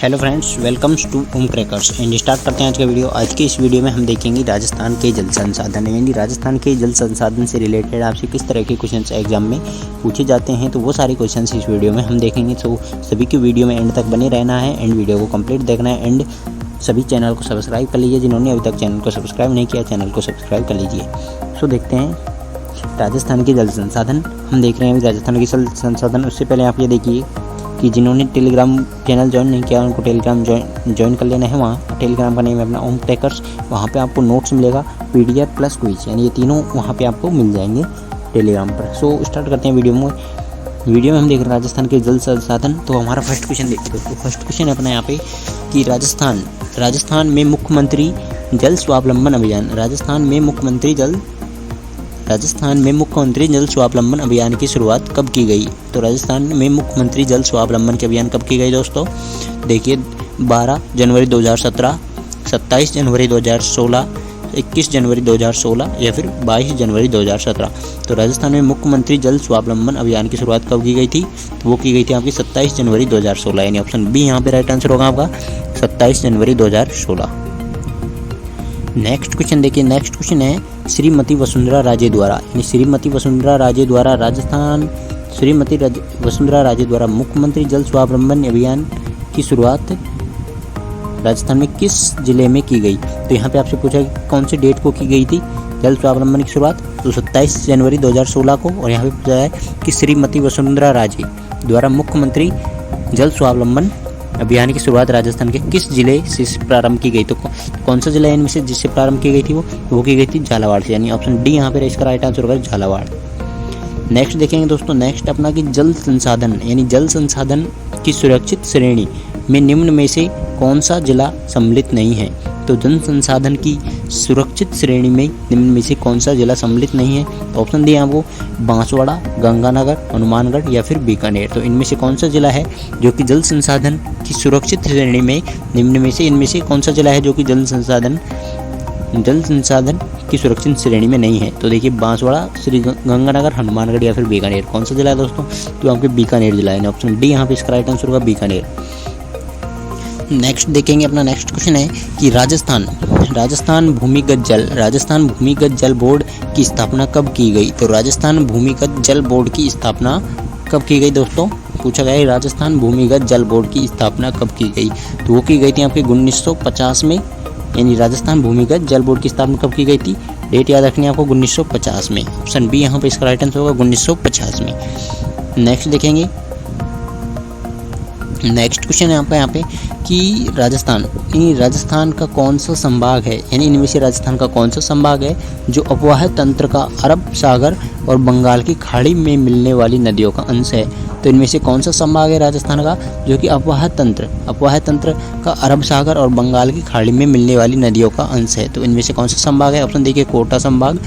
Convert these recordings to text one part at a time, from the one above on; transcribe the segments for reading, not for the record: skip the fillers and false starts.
Hello friends, welcomes to home crackers and start करते हैं आज का वीडियो। आज के इस वीडियो में हम देखेंगे राजस्थान के जल संसाधन, यानी राजस्थान के जल संसाधन से रिलेटेड आपसे किस तरह के क्वेश्चंस एग्जाम में पूछे जाते हैं। तो वो सारे क्वेश्चंस इस वीडियो में हम देखेंगे। तो सभी की वीडियो में एंड तक बने रहना है एंड वीडियो को कंप्लीट देखना है एंड सभी चैनल को सब्सक्राइब कर लीजिए। जिन्होंने अभी तक चैनल को सब्सक्राइब नहीं किया, चैनल को सब्सक्राइब कर लीजिए। सो देखते हैं राजस्थान के जल संसाधन। हम देख रहे हैं अभी राजस्थान के जल संसाधन। उससे पहले आप ये देखिए कि जिन्होंने टेलीग्राम चैनल ज्वाइन नहीं किया उनको टेलीग्राम ज्वाइन कर लेना है। वहाँ टेलीग्राम का नेम है अपना होम क्रैकर्स। वहाँ पे आपको नोट्स मिलेगा, PDF प्लस क्विज, यानी ये तीनों वहाँ पे आपको मिल जाएंगे टेलीग्राम पर। सो स्टार्ट करते हैं वीडियो में हम देख रहे हैं राजस्थान के जल संसाधन। तो हमारा फर्स्ट क्वेश्चन देखते हैं। तो फर्स्ट क्वेश्चन है अपना यहाँ पे कि राजस्थान में मुख्यमंत्री जल स्वावलंबन अभियान, राजस्थान में मुख्यमंत्री जल स्वावलंबन अभियान की शुरुआत कब की गई। तो राजस्थान में मुख्यमंत्री जल स्वावलंबन के अभियान कब की गई दोस्तों? देखिए 12 जनवरी 2017, 27 जनवरी 2016, 21 जनवरी 2016 या फिर 22 जनवरी 2017। तो राजस्थान में मुख्यमंत्री जल स्वावलंबन अभियान की शुरुआत कब की गई थी? तो वो की गई थी आपकी 27 जनवरी 2016, यानी ऑप्शन बी यहाँ पे राइट आंसर होगा आपका 27 जनवरी 2016। नेक्स्ट क्वेश्चन देखिए। नेक्स्ट क्वेश्चन है श्रीमती वसुंधरा राजे द्वारा, यानी श्रीमती वसुंधरा राजे द्वारा मुख्यमंत्री जल स्वावलंबन अभियान की शुरुआत राजस्थान में किस जिले में की गई। तो यहाँ पे आपसे पूछा कि कौन सी डेट को की गई थी जल स्वावलंबन की शुरुआत। तो 27 जनवरी 2016 को। और यहाँ पे पूछा है कि श्रीमती वसुंधरा राजे द्वारा मुख्यमंत्री जल स्वावलंबन अभियान की शुरुआत राजस्थान के किस जिले से प्रारंभ की गई। तो कौन सा जिला इनमें से जिससे प्रारंभ की गई थी? वो की गई थी झालावाड़ से, यानी ऑप्शन डी यहाँ पे इसका राइट आंसर होगा झालावाड़। नेक्स्ट देखेंगे दोस्तों। नेक्स्ट अपना कि जल संसाधन, यानी जल संसाधन की सुरक्षित श्रेणी में निम्न में से कौन सा जिला सम्मिलित नहीं है। तो जल संसाधन की सुरक्षित श्रेणी में निम्न में से कौन सा जिला सम्मिलित नहीं है। तो ऑप्शन दिए आपको बांसवाड़ा, गंगानगर, हनुमानगढ़ या फिर बीकानेर। तो इनमें से कौन सा जिला है जो कि जल संसाधन की सुरक्षित श्रेणी में निम्न में से इनमें से कौन सा जिला है जो कि जल संसाधन की सुरक्षित श्रेणी में नहीं है। तो देखिए बांसवाड़ा, श्री गंगानगर, हनुमानगढ़ या फिर बीकानेर। कौन सा जिला है दोस्तों? तो आपके बीकानेर जिला है, ऑप्शन डी यहाँ पे इसका राइट आंसर होगा बीकानेर। नेक्स्ट देखेंगे अपना नेक्स्ट क्वेश्चन है कि राजस्थान भूमिगत जल बोर्ड की स्थापना कब की गई। तो राजस्थान भूमिगत जल बोर्ड की स्थापना कब की गई दोस्तों? पूछा गया है राजस्थान भूमिगत जल बोर्ड की स्थापना कब की गई। तो वो की गई थी आपके 1950 में, यानी राजस्थान भूमिगत जल बोर्ड की स्थापना कब की गई थी? डेट याद रखनी है आपको 1950 में। ऑप्शन बी यहाँ पे इसका राइट आंसर होगा 1950 में। नेक्स्ट देखेंगे। नेक्स्ट क्वेश्चन है आपका यहाँ पे कि राजस्थान का कौन सा संभाग है, यानी इनमें से राजस्थान का कौन सा संभाग है जो अपवाह तंत्र का अरब सागर और बंगाल की खाड़ी में मिलने वाली नदियों का अंश है। तो इनमें से कौन सा संभाग है राजस्थान का जो कि अपवाह तंत्र का अरब सागर और बंगाल की खाड़ी में मिलने वाली नदियों का अंश है। तो इनमें से कौन सा संभाग है? ऑप्शन देखिए कोटा संभाग,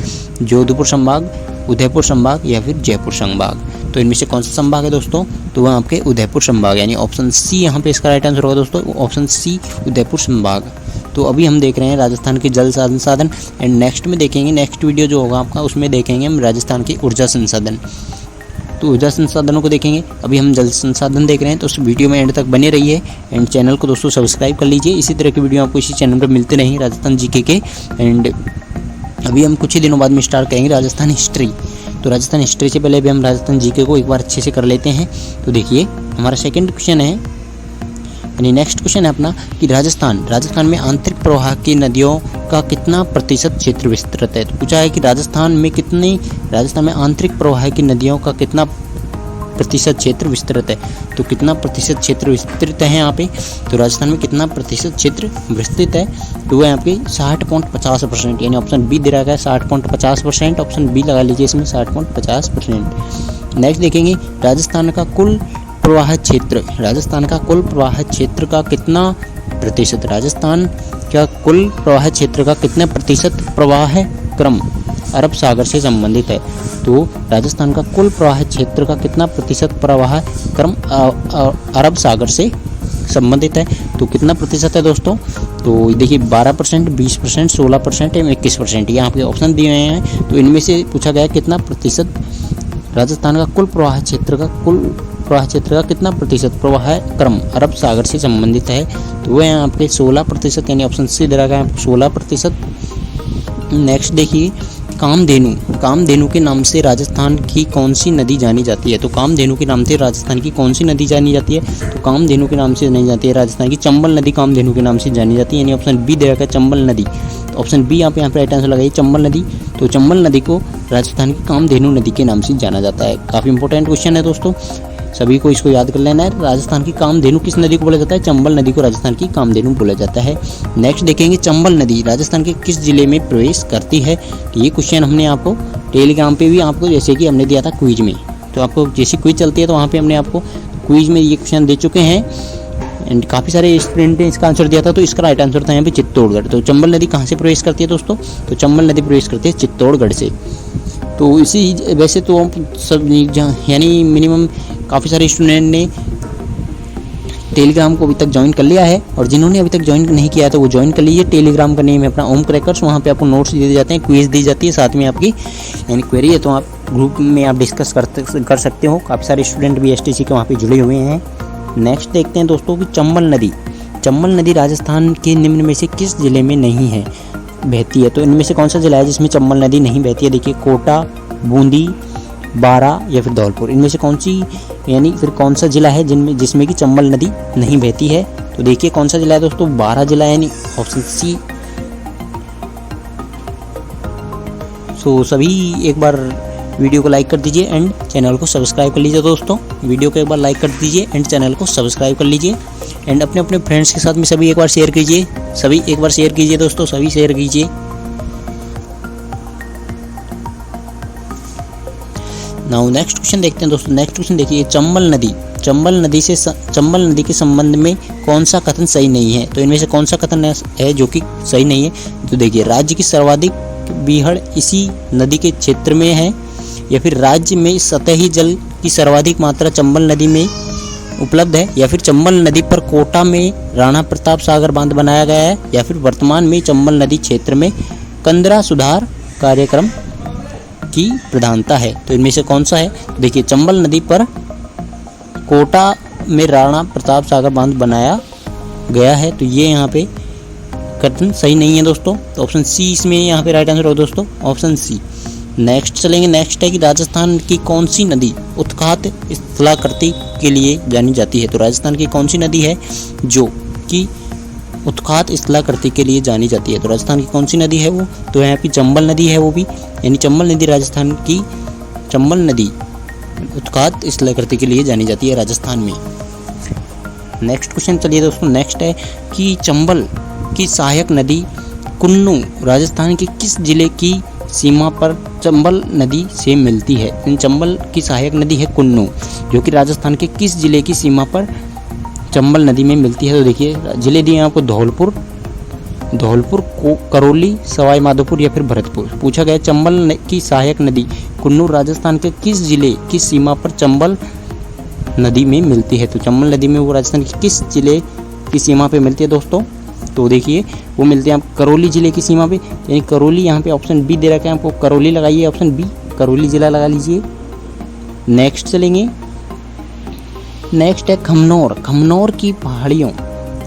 जोधपुर संभाग, उदयपुर संभाग या फिर जयपुर संभाग। तो इनमें से कौन सा संभाग है दोस्तों? तो वह आपके उदयपुर संभाग, यानी ऑप्शन सी यहाँ पे इसका राइट आंसर होगा दोस्तों, ऑप्शन सी उदयपुर संभाग। तो अभी हम देख रहे हैं राजस्थान के जल संसाधन एंड नेक्स्ट में देखेंगे, नेक्स्ट वीडियो जो होगा आपका उसमें देखेंगे हम राजस्थान के ऊर्जा संसाधन। तो ऊर्जा संसाधनों को देखेंगे। अभी हम जल संसाधन देख रहे हैं, तो उस वीडियो में एंड तक बने रहिए एंड चैनल को दोस्तों सब्सक्राइब कर लीजिए। इसी तरह के वीडियो आपको इसी चैनल पर मिलते रहेंगे राजस्थान जीके के। एंड अभी हम कुछ ही दिनों बाद में स्टार्ट करेंगे राजस्थान हिस्ट्री। तो राजस्थान हिस्ट्री से पहले भी हम राजस्थान जीके को एक बार अच्छे से कर लेते हैं। तो देखिए हमारा सेकंड क्वेश्चन है, यानी नेक्स्ट क्वेश्चन है अपना कि राजस्थान में आंतरिक प्रवाह की नदियों का कितना प्रतिशत क्षेत्र विस्तृत है। तो पूछा है कि राजस्थान में आंतरिक प्रवाह की नदियों का कितना प्रतिशत क्षेत्र विस्तृत है। तो कितना प्रतिशत क्षेत्र विस्तृत है यहाँ पे? तो राजस्थान में कितना प्रतिशत क्षेत्र विस्तृत है? तो वह यहाँ पे 60.50%, यानी ऑप्शन बी दे रखा है 60.50%। ऑप्शन बी लगा लीजिए इसमें 60.50%। नेक्स्ट देखेंगे राजस्थान का कुल प्रवाह क्षेत्र का कितना प्रतिशत, राजस्थान का कुल प्रवाह क्षेत्र का कितने प्रतिशत प्रवाह क्रम अरब सागर से संबंधित है। तो राजस्थान का कुल प्रवाह क्षेत्र का कितना प्रतिशत प्रवाह क्रम अरब सागर से संबंधित है। तो कितना प्रतिशत है दोस्तों? तो देखिए 12%, 20%, 16% एवं 21%, यहाँ पे ऑप्शन दिए हुए हैं। तो इनमें से पूछा गया कितना प्रतिशत राजस्थान का कुल प्रवाह क्षेत्र का कुल प्रवाह क्षेत्र का कितना प्रतिशत प्रवाह क्रम अरब सागर से संबंधित है, तो वह यहाँ पे 16%, यानी ऑप्शन सी दे रखा है 16%। नेक्स्ट देखिए, कामधेनु के नाम से राजस्थान की कौन सी नदी जानी जाती है, तो कामधेनु के नाम से राजस्थान की कौन सी नदी जानी जाती है, तो कामधेनु के नाम से नहीं जाती है राजस्थान की चंबल नदी कामधेनु के नाम से जानी जाती है, यानी ऑप्शन बी दे रखा है चंबल नदी। तो ऑप्शन बी यहाँ पे राइट आंसर लगाइए चंबल नदी। तो चंबल नदी को राजस्थान की कामधेनु नदी के नाम से जाना जाता है। काफ़ी इंपॉर्टेंट क्वेश्चन है दोस्तों, सभी को इसको याद कर लेना है। राजस्थान की कामधेनु किस नदी को बोला जाता है, चंबल नदी को राजस्थान की कामधेनु बोला जाता है। नेक्स्ट देखेंगे, चंबल नदी राजस्थान के किस जिले में प्रवेश करती है, तो ये क्वेश्चन हमने आपको टेलीग्राम पे भी आपको जैसे कि हमने दिया था क्विज में, तो आपको जैसी क्विज चलती है तो वहाँ पे हमने आपको क्विज में ये क्वेश्चन दे चुके हैं एंड काफ़ी सारे स्टूडेंट ने इसका आंसर दिया था। तो इसका राइट आंसर था यहाँ पे चित्तौड़गढ़। तो चंबल नदी कहाँ से प्रवेश करती है दोस्तों, तो चंबल नदी प्रवेश करती है चित्तौड़गढ़ से। तो इसी वैसे तो सब यानी मिनिमम काफ़ी सारे स्टूडेंट ने टेलीग्राम को अभी तक ज्वाइन कर लिया है, और जिन्होंने अभी तक ज्वाइन नहीं किया है तो वो ज्वाइन कर लीजिए। टेलीग्राम का नेम है अपना ओम क्रैकर्स, वहाँ पे आपको नोट्स दिए जाते हैं, क्विज दी जाती है, साथ में आपकी यानी क्वेरी है तो आप ग्रुप में आप डिस्कस कर सकते हो। काफ़ी सारे स्टूडेंट भी एसटीसी के वहाँ पे जुड़े हुए हैं। नेक्स्ट देखते हैं दोस्तों कि चंबल नदी राजस्थान के निम्न में से किस जिले में नहीं है बहती है, तो इनमें से कौन सा जिला है जिसमें चंबल नदी नहीं बहती है। देखिए, कोटा, बूंदी, बारा या फिर धौलपुर, इनमें से कौन सी यानी फिर कौन सा जिला है जिसमें कि चंबल नदी नहीं बहती है, तो देखिए कौन सा जिला है दोस्तों, बारा जिला, यानी ऑप्शन सी। सो सभी एक बार वीडियो को लाइक कर दीजिए एंड चैनल को सब्सक्राइब कर लीजिए दोस्तों। वीडियो को एक बार लाइक कर दीजिए एंड चैनल को सब्सक्राइब कर लीजिए एंड अपने अपने फ्रेंड्स के साथ में सभी एक बार शेयर कीजिए, सभी एक बार शेयर कीजिए दोस्तों, सभी शेयर कीजिए। नाउ नेक्स्ट क्वेश्चन देखते हैं दोस्तों। नेक्स्ट क्वेश्चन देखिए, चंबल नदी के संबंध में कौन सा कथन सही नहीं है, तो इनमें से कौन सा कथन है जो कि सही नहीं है, तो देखिए, राज्य की सर्वाधिक बीहड़ इसी नदी के क्षेत्र में है, या फिर राज्य में सतही जल की सर्वाधिक मात्रा चंबल नदी में उपलब्ध है, या फिर चंबल नदी पर कोटा में राणा प्रताप सागर बांध बनाया गया है, या फिर वर्तमान में चंबल नदी क्षेत्र में कंदरा सुधार कार्यक्रम की प्रधानता है, तो इनमें से कौन सा है। देखिए, चंबल नदी पर कोटा में राणा प्रताप सागर बांध बनाया गया है, तो ये यहाँ पे कथन सही नहीं है दोस्तों, तो ऑप्शन सी इसमें यहाँ पे राइट आंसर हो दोस्तों, ऑप्शन सी। नेक्स्ट चलेंगे, नेक्स्ट है कि राजस्थान की कौन सी नदी उत्खात स्थलाकृति के लिए जानी जाती है, तो राजस्थान की कौन सी नदी है जो कि उत्खात स्थलाकृति के लिए जानी जाती है, तो राजस्थान की कौन सी नदी है वो, तो यहाँ पे चंबल नदी है वो भी, यानी चंबल नदी राजस्थान की चंबल नदी उत्खात स्थलाकृति के लिए जानी जाती है राजस्थान में। नेक्स्ट क्वेश्चन चलिए दोस्तों, नेक्स्ट है कि चंबल की सहायक नदी कुन्नू राजस्थान के किस जिले की सीमा पर चंबल नदी से मिलती है। चंबल की सहायक नदी है कुन्नू, जो कि राजस्थान के किस जिले की सीमा पर चंबल नदी में मिलती है, तो देखिए जिले दिए आपको धौलपुर, करौली, सवाई माधोपुर या फिर भरतपुर। पूछा गया चंबल की सहायक नदी कुन्नू राजस्थान के किस जिले की सीमा पर चंबल नदी में मिलती है, तो चंबल नदी में वो राजस्थान के किस जिले की सीमा पे मिलती है दोस्तों, तो देखिए वो मिलते हैं आप करौली जिले की सीमा पे, यानी करौली यहाँ पे ऑप्शन बी दे रखा है आपको, करौली लगाइए, ऑप्शन बी करौली जिला लगा लीजिए। नेक्स्ट चलेंगे, नेक्स्ट है खमनौर की पहाड़ियों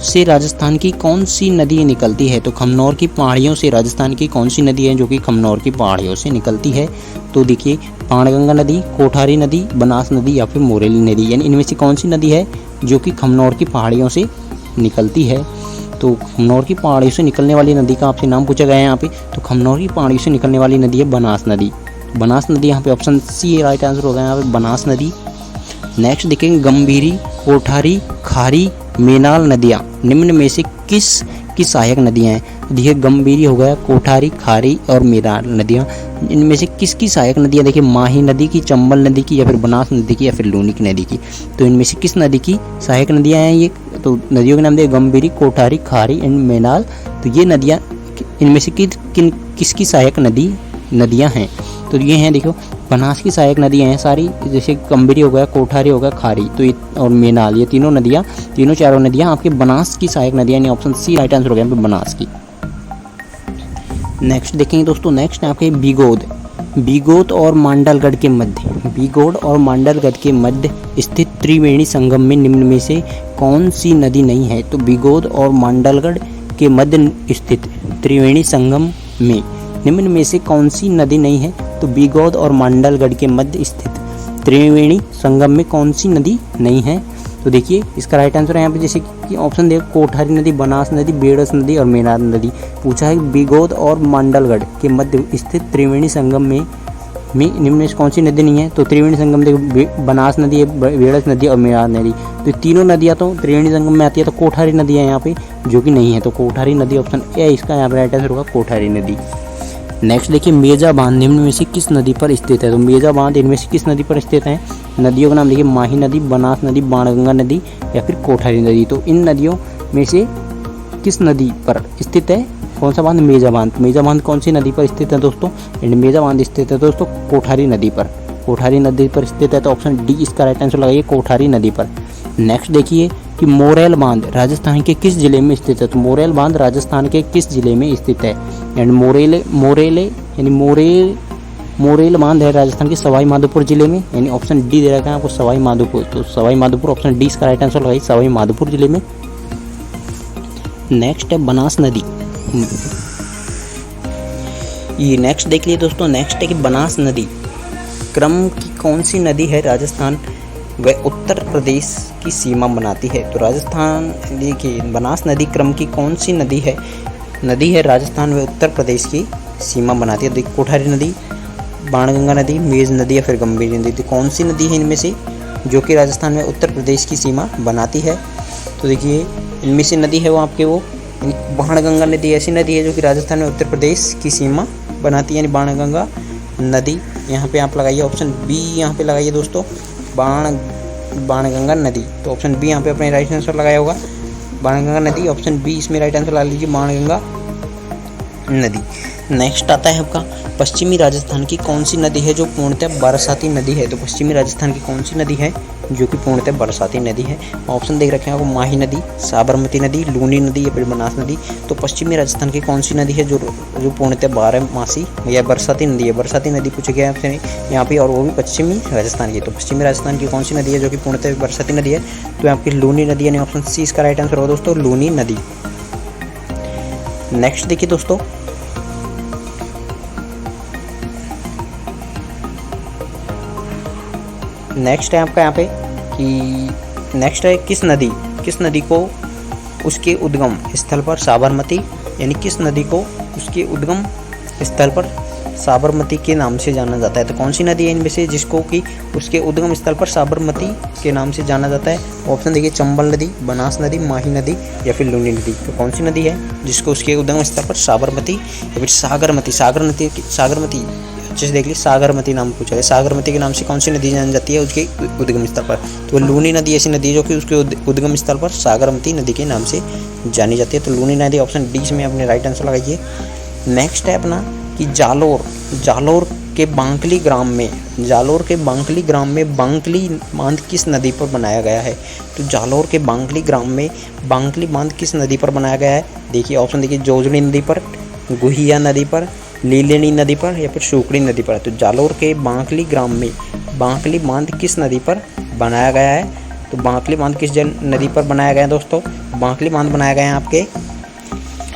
से राजस्थान की कौन सी नदी निकलती है, तो खमनौर की पहाड़ियों से राजस्थान की कौन सी नदी है जो कि खमनौर की पहाड़ियों से निकलती है, तो देखिए पाणगंगा नदी, कोठारी नदी, बनास नदी या फिर मोरेली नदी, यानी इनमें से कौन सी नदी है जो कि खमनौर की पहाड़ियों से निकलती है। तो खमनौर की पहाड़ियों से निकलने वाली नदी का आपसे नाम पूछा गया है यहाँ पे, तो खमनौर की पहाड़ियों से निकलने वाली नदी है बनास नदी। बनास नदी यहाँ पे ऑप्शन सी राइट आंसर होगा यहाँ पे, बनास नदी। नेक्स्ट देखेंगे गंभीरी, कोठारी, खारी, मेनाल नदियाँ निम्न में से किस की सहायक नदियाँ हैं। देखिए गंभीरी हो गया, कोठारी, खारी और मेनाल नदियाँ, इनमें से किसकी सहायक नदियाँ, देखिए माही नदी की, चंबल नदी की या फिर बनास नदी की या फिर लूनी नदी की, तो इनमें से किस नदी की सहायक नदियाँ हैं ये, तो नदियों के नाम दिए गंभीरी, कोठारी, खारी एंड मेनाल, तो ये नदियाँ इनमें से किसकी सहायक नदियाँ हैं, तो ये हैं देखो बनास की सहायक नदियाँ हैं सारी, जैसे गंभीरी हो गया, कोठारी हो गया, खारी तो ये और मेनाल, ये तीनों चारों नदियाँ आपके बनास की सहायक नदियाँ, यानी ऑप्शन सी राइट आंसर हो गया यहाँ पे बनास की। नेक्स्ट देखेंगे दोस्तों, नेक्स्ट है आपके बीगोद और मांडलगढ़ के मध्य, बीगोड और मांडलगढ़ के मध्य स्थित त्रिवेणी संगम में निम्न में से कौन सी नदी नहीं है? तो बीगोद और मांडलगढ़ के मध्य स्थित त्रिवेणी संगम में निम्न में से कौन सी नदी नहीं है? तो बीगोद और मांडलगढ़ के मध्य स्थित त्रिवेणी संगम में कौन सी नदी नहीं है? तो देखिए इसका राइट आंसर है यहाँ पे, जैसे कि ऑप्शन देखो, कोठारी नदी, बनास नदी, बेड़स नदी और मेनार नदी। पूछा है बीगोद और मांडलगढ़ के मध्य स्थित त्रिवेणी संगम में निम्न में से कौन सी नदी नहीं है? तो त्रिवेणी संगम देखो, बनास नदी है, बेड़स नदी और मेनार नदी। तो तीनों नदियाँ तो त्रिवेणी संगम में आती है, तो कोठारी नदी है यहाँ पे जो कि नहीं है, तो कोठारी नदी ऑप्शन ए इसका यहाँ पे राइट आंसर होगा, कोठारी नदी। नेक्स्ट देखिए, मेजा बांध निम्न में से किस नदी पर स्थित है? तो मेजा बांध इनमें से किस नदी पर स्थित है? नदियों का नाम देखिए, माही नदी, बनास नदी, बाणगंगा नदी या फिर कोठारी नदी। तो इन नदियों में से किस नदी पर स्थित है कौन सा बांध? मेजा बांध। मेजा बांध कौन सी नदी पर स्थित है दोस्तों? मेजा बांध स्थित है दोस्तों कोठारी नदी पर, कोठारी नदी पर स्थित है, तो ऑप्शन डी इसका राइट आंसर लगाइए, कोठारी नदी पर। नेक्स्ट देखिए कि मोरेल बांध राजस्थान के किस जिले में स्थित है? तो मोरेल बांध राजस्थान के किस जिले में स्थित है? एंड मोरेल बांध है राजस्थान के सवाई माधोपुर जिले में, यानी ऑप्शन डी दे रखा है आपको, सवाई माधोपुर। तो सवाई माधोपुर ऑप्शन डी इसका राइट आंसर लगाइए, सवाई माधोपुर जिले में। नेक्स्ट है बनास नदी। ये नेक्स्ट देख लिए दोस्तों, नेक्स्ट है कि बनास नदी क्रम की कौन सी नदी है राजस्थान व उत्तर प्रदेश की सीमा बनाती है? तो राजस्थान देखिए, बनास नदी क्रम की कौन सी नदी है राजस्थान व उत्तर प्रदेश की सीमा बनाती है? देखिए, कोठारी नदी, बाणगंगा नदी, मेज नदी या फिर गंभीर नदी। तो कौन सी नदी है इनमें से जो कि राजस्थान में उत्तर प्रदेश की सीमा बनाती है? तो देखिए इनमें से नदी है वो आपके वो बाणगंगा नदी ऐसी नदी है जो कि राजस्थान में उत्तर प्रदेश की सीमा बनाती है, यानी बाणगंगा नदी। यहाँ पे आप लगाइए ऑप्शन बी, यहाँ पे लगाइए दोस्तों, बाणगंगा नदी। तो ऑप्शन बी यहाँ पे अपने राइट आंसर लगाया होगा, बाणगंगा नदी, ऑप्शन बी इसमें राइट आंसर लगा लीजिए, बाणगंगा नदी। नेक्स्ट आता है आपका, पश्चिमी राजस्थान की कौन सी नदी है जो पूर्णतः बरसाती नदी है? तो पश्चिमी राजस्थान की कौन सी नदी है जो कि पूर्णतः बरसाती नदी है? ऑप्शन देख रखे हैं आपको, माही नदी, साबरमती नदी, लूनी नदी या फिर बनास नदी। तो पश्चिमी राजस्थान की कौन सी नदी है जो पूर्णतः 12 मासी या बरसाती नदी है? बरसाती नदी पूछा गया आपसे यहाँ पे, और वो भी पश्चिमी राजस्थान की। तो पश्चिमी राजस्थान की कौन सी नदी है जो कि पूर्णतः बरसाती नदी है? तो आपकी लूनी नदी, यानी ऑप्शन सी इसका राइट आंसर होगा दोस्तों, लूनी नदी। नेक्स्ट देखिए दोस्तों, नेक्स्ट है आपका यहाँ पे कि नेक्स्ट है किस नदी को उसके उद्गम स्थल पर साबरमती, यानी किस नदी को उसके उद्गम स्थल पर साबरमती के नाम से जाना जाता है? तो कौन सी नदी है इनमें से जिसको कि उसके उद्गम स्थल पर साबरमती के नाम से जाना जाता है? ऑप्शन देखिए, चंबल नदी, बनास नदी, माही नदी या फिर लूनी नदी। तो कौन सी नदी है जिसको उसके उद्गम स्थल पर साबरमती या फिर सागरमती अच्छे से देख ली, सागरमती नाम पूछा है, सागरमती के नाम से कौन सी नदी जानी जाती है उसके उद्गम स्थल पर? तो लूनी नदी ऐसी नदी है जो कि उसके उद्गम स्थल पर सागरमती नदी के नाम से जानी जाती है। तो लूनी नदी ऑप्शन डी में अपने राइट आंसर लगाइए। नेक्स्ट है अपना कि जालोर के बांकली ग्राम में बांकली बांध किस नदी पर बनाया गया है? तो जालोर के बांकली ग्राम में बांकली बांध किस नदी पर बनाया गया है? देखिए ऑप्शन देखिए, जोजड़ी नदी पर, गुहिया नदी पर, लीलेनी नदी पर या फिर सूकड़ी नदी पर। तो जालोर के बांकली ग्राम में बांकली बांध किस नदी पर बनाया गया है? तो बांकली बांध किस नदी पर बनाया गया है दोस्तों? बांकली बांध बनाया गया है आपके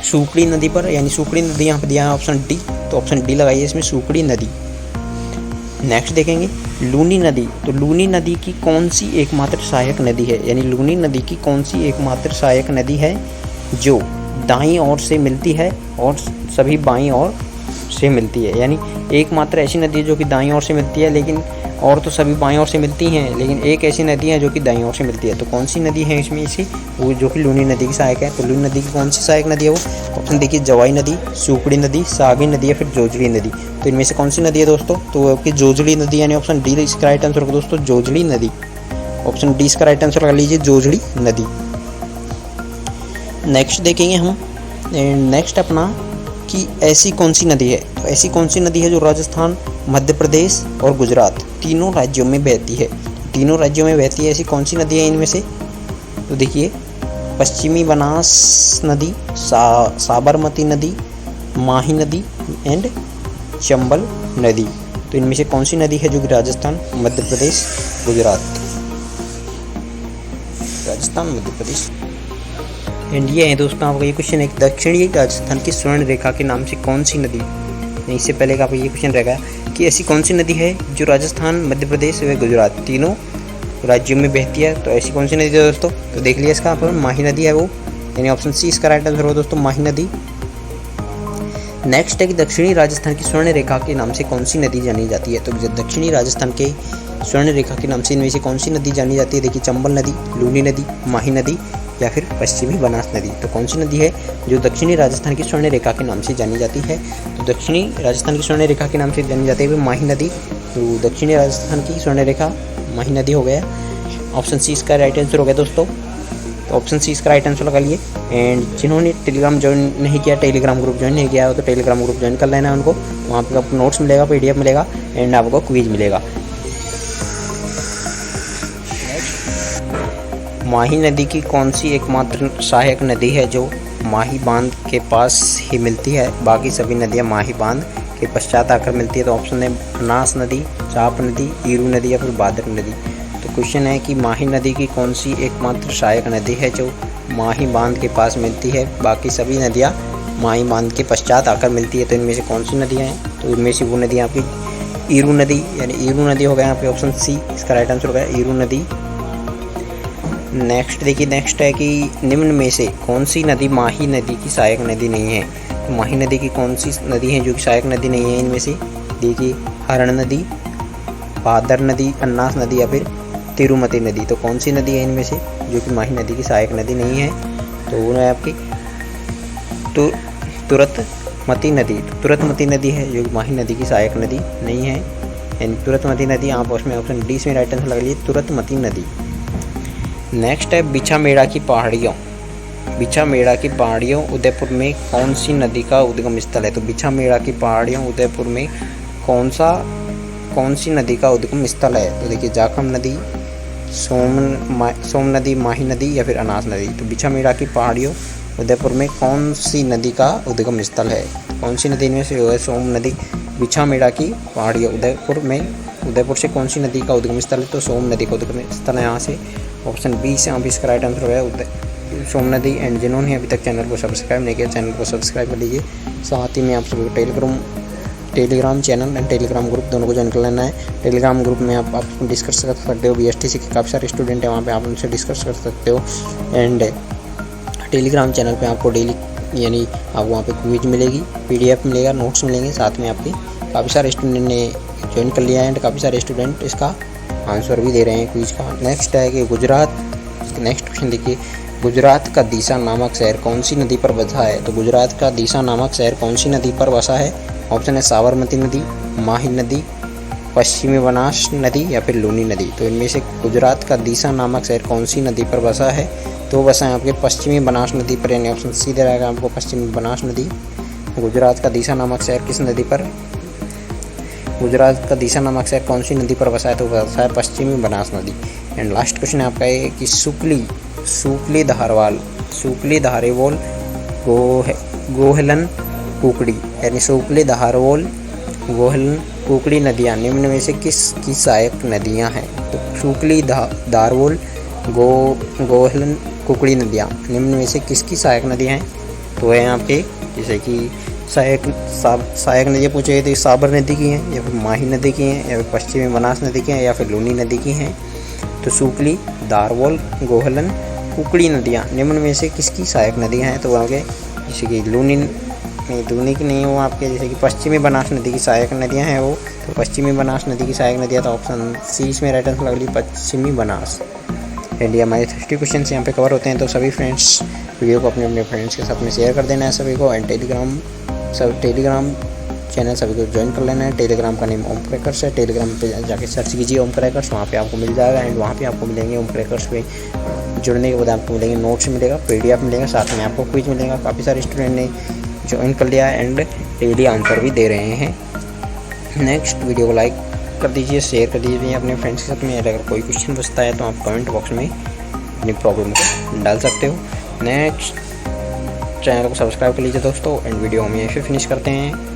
सूकड़ी नदी पर, यानी सूकड़ी नदी यहाँ पर दिया है ऑप्शन डी। तो ऑप्शन डी लगाइए इसमें, सूकड़ी नदी। नेक्स्ट देखेंगे लूनी नदी। तो लूनी नदी की कौन सी एकमात्र सहायक नदी है? यानी लूनी नदी की कौन सी एकमात्र सहायक नदी है जो दाईं ओर से मिलती है और सभी बाईं ओर से मिलती है? यानी एकमात्र ऐसी नदी है जो कि दाईं ओर से मिलती है, लेकिन और तो सभी बाईं ओर से मिलती हैं, लेकिन एक ऐसी नदी है जो कि दाईं ओर से मिलती है। तो कौन सी नदी है इसमें इसी वो जो कि लूनी नदी की सहायक है? तो लूनी नदी की कौन सी सहायक नदी है वो? ऑप्शन देखिए, जवाई नदी, सूकड़ी नदी, सागी नदी या फिर जोजड़ी नदी। तो इनमें से कौन सी नदी है दोस्तों? तो आपकी जोजड़ी नदी, यानी ऑप्शन डी इसका राइट आंसर होगा दोस्तों, जोजड़ी नदी। ऑप्शन डी इसका राइट आंसर लगा लीजिए, जोजड़ी नदी। नेक्स्ट देखेंगे हम, नेक्स्ट अपना कि ऐसी कौन सी नदी है? तो ऐसी कौन सी नदी है जो राजस्थान, मध्य प्रदेश और गुजरात तीनों राज्यों में बहती है? तीनों राज्यों में बहती है ऐसी कौन सी नदी है इनमें से? तो देखिए, पश्चिमी बनास नदी, साबरमती नदी, माही नदी एंड चंबल नदी। तो इनमें से कौन सी नदी है जो कि राजस्थान, मध्य प्रदेश, गुजरात, राजस्थान, मध्य प्रदेश, इंडिया है दोस्तों। आपका ये क्वेश्चन है दक्षिणी राजस्थान की स्वर्ण रेखा के नाम से कौन सी नदी, इससे पहले का आपका ये क्वेश्चन रहेगा कि ऐसी कौन सी नदी है जो राजस्थान, मध्य प्रदेश व गुजरात तीनों राज्यों में बहती है। तो ऐसी कौन सी नदी है दोस्तों, तो देख लिया इसका पर माही नदी है वो, यानी ऑप्शन सी इसका राइट आंसर होगा दोस्तों, माही नदी। नेक्स्ट है कि दक्षिणी राजस्थान की स्वर्ण रेखा के नाम से कौन सी नदी जानी जाती है। तो दक्षिणी राजस्थान के स्वर्ण रेखा के नाम से इनमें से कौन सी नदी जानी जाती है। देखिए चंबल नदी, लूनी नदी, माही नदी या फिर पश्चिमी बनास नदी। तो कौन सी नदी है जो दक्षिणी राजस्थान की स्वर्ण रेखा के नाम से जानी जाती है। तो दक्षिणी राजस्थान की स्वर्ण रेखा के नाम से जानी जाती है माही नदी। तो दक्षिणी राजस्थान की स्वर्ण रेखा माही नदी हो गया, ऑप्शन सी इसका राइट आंसर हो गया दोस्तों। तो ऑप्शन सी इसका राइट आंसर लगा लिए। एंड जिन्होंने टेलीग्राम ज्वाइन नहीं किया, टेलीग्राम ग्रुप ज्वाइन नहीं किया हो, तो टेलीग्राम ग्रुप ज्वाइन कर लेना है उनको। वहाँ पे आपको नोट्स मिलेगा, PDF मिलेगा एंड आपको क्विज मिलेगा। माही नदी की कौन सी एकमात्र सहायक नदी है जो माही बांध के पास ही मिलती है, बाकी सभी नदियाँ माही बांध के पश्चात आकर मिलती है। तो ऑप्शन है बनास नदी, चाप नदी, ईरू नदी या फिर भादर नदी। तो क्वेश्चन है कि माही नदी की कौन सी एकमात्र सहायक नदी है जो माही बांध के पास मिलती है, बाकी सभी नदियाँ माही बांध के पश्चात आकर मिलती है। तो इनमें से कौन सी नदियाँ हैं, तो इनमें से वो नदियाँ आपकी ईरू नदी, यानी ईरू नदी हो गया यहाँ पे, ऑप्शन सी इसका राइट आंसर हो गया, ईरू नदी। नेक्स्ट देखिए, नेक्स्ट है कि निम्न में से कौन सी नदी माही नदी की सहायक नदी नहीं है। तो माही नदी की कौन सी नदी है जो कि सहायक नदी नहीं है। इनमें से देखिए हरण नदी, भादर नदी, अन्नास नदी या फिर तिरुमती नदी। तो कौन सी नदी है इनमें से जो कि माही नदी की सहायक नदी नहीं है, तो वो है आपकी तुरतमती नदी। तुरतमती नदी है जो माही नदी की सहायक नदी नहीं है, यानी तुरतमती नदी। आप उसमें ऑप्शन डी में राइट आंसर लगा लीजिए, तुरतमती नदी। नेक्स्ट है बिछामेड़ा की पहाड़ियों। बिछामेड़ा की पहाड़ियों उदयपुर में कौन सी नदी का उद्गम स्थल है। तो बिछामेड़ा की पहाड़ियों उदयपुर में कौन सी नदी का उद्गम स्थल है। तो देखिए जाखम नदी, सोम नदी, माही नदी या फिर अनास नदी। तो बिछामेड़ा की पहाड़ियों उदयपुर में कौन सी नदी का उद्गम स्थल है। कौन सी नदी में से है सोम नदी। बिछामेड़ा की पहाड़ियों उदयपुर से कौन सी नदी का उद्गम स्थल है, तो सोम नदी का उद्गम स्थल है यहाँ से, ऑप्शन बी से आप इसका राइट आंसर हो गया सोम नदी। एंड जिन्होंने अभी तक चैनल को सब्सक्राइब नहीं किया, चैनल को सब्सक्राइब कर लीजिए। साथ ही में आप सभी को Telegram channel and Telegram group दोनों को ज्वाइन कर लेना है। टेलीग्राम ग्रुप में आप डिस्कस कर सकते हो, BSTC के काफ़ी सारे स्टूडेंट हैं वहाँ पे, आप उनसे डिस्कस कर सकते हो। एंड टेलीग्राम चैनल पे आपको डेली यानी आपको वहाँ पे क्विज मिलेगी, PDF मिलेगा, नोट्स मिलेंगे। साथ में आपके काफ़ी सारे स्टूडेंट ने ज्वाइन कर लिया है एंड काफ़ी सारे स्टूडेंट इसका आंसर भी दे रहे हैं क्विज का। नेक्स्ट है कि गुजरात, नेक्स्ट क्वेश्चन देखिए, गुजरात का दीसा नामक शहर कौन सी नदी पर बसा है। तो गुजरात का दीसा नामक शहर कौन सी नदी पर बसा है। ऑप्शन है साबरमती नदी, माही नदी, पश्चिमी बनास नदी या फिर लूनी नदी। तो इनमें से गुजरात का दीसा नामक शहर कौन सी नदी पर बसा है, तो बसा है आपके पश्चिमी बनास नदी पर, यानी ऑप्शन सी दे रहेगा आपको, पश्चिमी बनास नदी। गुजरात का दीसा नामक शहर किस नदी पर, गुजरात का दीसा नामक शहर कौन सी नदी पर बसा है, तो बसा है पश्चिमी बनास नदी। एंड लास्ट क्वेश्चन है आपका ये कि सुकली धारेवाल गोहलन कुकड़ी, यानी सुकली धारवाल गोहलन कुकड़ी नदियाँ निम्न में से किसकी सहायक नदियाँ हैं। तो सुकली धारवाल गोहलन कुकड़ी नदियाँ निम्न में से किसकी सहायक नदियाँ हैं, तो है आपके जैसे कि सहायक नदियाँ पूछे तो साबर नदी की हैं या फिर माही नदी की हैं या फिर पश्चिमी बनास नदी की हैं या फिर लूनी नदी की हैं। तो सुकली, धारवाल, गोहलन, कुकड़ी नदियाँ निम्न में से किसकी सहायक नदियाँ हैं, तो आगे जैसे कि लूनी की नहीं हो आपके, जैसे कि पश्चिमी बनास नदी की सहायक नदियाँ हैं वो, तो पश्चिमी बनास नदी की सहायक नदियाँ, तो ऑप्शन सी इसमें राइट आंसर लग ली, पश्चिमी बनास। एंड हमारे 30 क्वेश्चन यहाँ पे कवर होते हैं। तो सभी फ्रेंड्स वीडियो को अपने फ्रेंड्स के साथ में शेयर कर देना है सभी को। एंड टेलीग्राम चैनल सभी को ज्वाइन कर लेना है। टेलीग्राम का नेम ओम क्रैकर्स है, टेलीग्राम पे जाके सर्च कीजिए ओम क्रैकर्स, वहाँ पे आपको मिल जाएगा। एंड वहाँ पे आपको मिलेंगे ओम क्रैकर्स पे जुड़ने के बाद आपको मिलेंगे नोट्स मिलेगा, PDF मिलेगा, साथ में आपको क्विज मिलेगा। काफ़ी सारे स्टूडेंट ने ज्वाइन कर लिया है एंड डेली आंसर भी दे रहे हैं। नेक्स्ट वीडियो को लाइक कर दीजिए, शेयर कर दीजिए अपने फ्रेंड्स के साथ में। अगर कोई क्वेश्चन बचता है तो आप कमेंट बॉक्स में अपनी प्रॉब्लम को डाल सकते हो। नेक्स्ट चैनल को सब्सक्राइब कर लीजिए दोस्तों। एंड वीडियो हम यहीं पे फिनिश करते हैं।